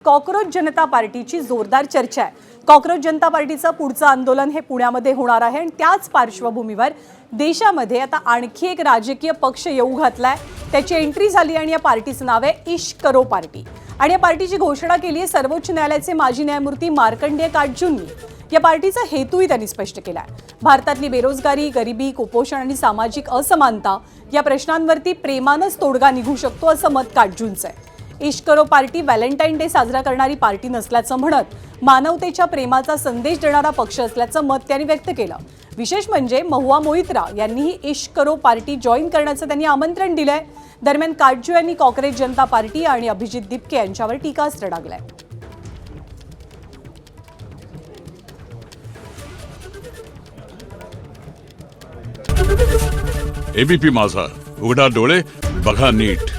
Cockroach जनता पार्टीची जोरदार चर्चा आहे। कॉकरोच जनता पार्टीचं कॉकरोच जनता पार्टीचं पुढचं आंदोलन हे पुण्यामध्ये होणार आहे आणि त्याच पार्श्वभूमीवर देशामध्ये आता आणखी एक राजकीय पक्ष येऊ घातलाय। त्याची एंट्री झाली आणि या पार्टीचं नाव आहे इश्क करो पार्टी आणि या पार्टीची घोषणा केली आहे सर्वोच्च न्यायालयाचे माजी न्यायमूर्ती मार्कंडेय काटजूंनी। या पार्टीचा हेतूही त्यांनी स्पष्ट केला आहे। भारतातली बेरोजगारी, गरिबी, कुपोषण आणि सामाजिक असमानता या प्रश्नांवरती प्रेमानंच तोडगा निघू शकतो असं मत काटजूंचं आहे। इश्क करो पार्टी व्हॅलेंटाईन डे साजरा करणारी पार्टी नसल्याचं म्हणत मानवतेच्या प्रेमाचा संदेश देणारा पक्ष असल्याचं मत त्यांनी व्यक्त केलं। विशेष म्हणजे महुआ मोइत्रा यांनीही इश्क करो पार्टी जॉईन करण्याचं त्यांनी आमंत्रण दिलंय। दरम्यान काटजू यांनी कॉकरोच जनता पार्टी आणि अभिजित दिपके यांच्यावर टीकास्त्र डागलंय। एबीपी माझा, उघडा डोळे बघा नीट।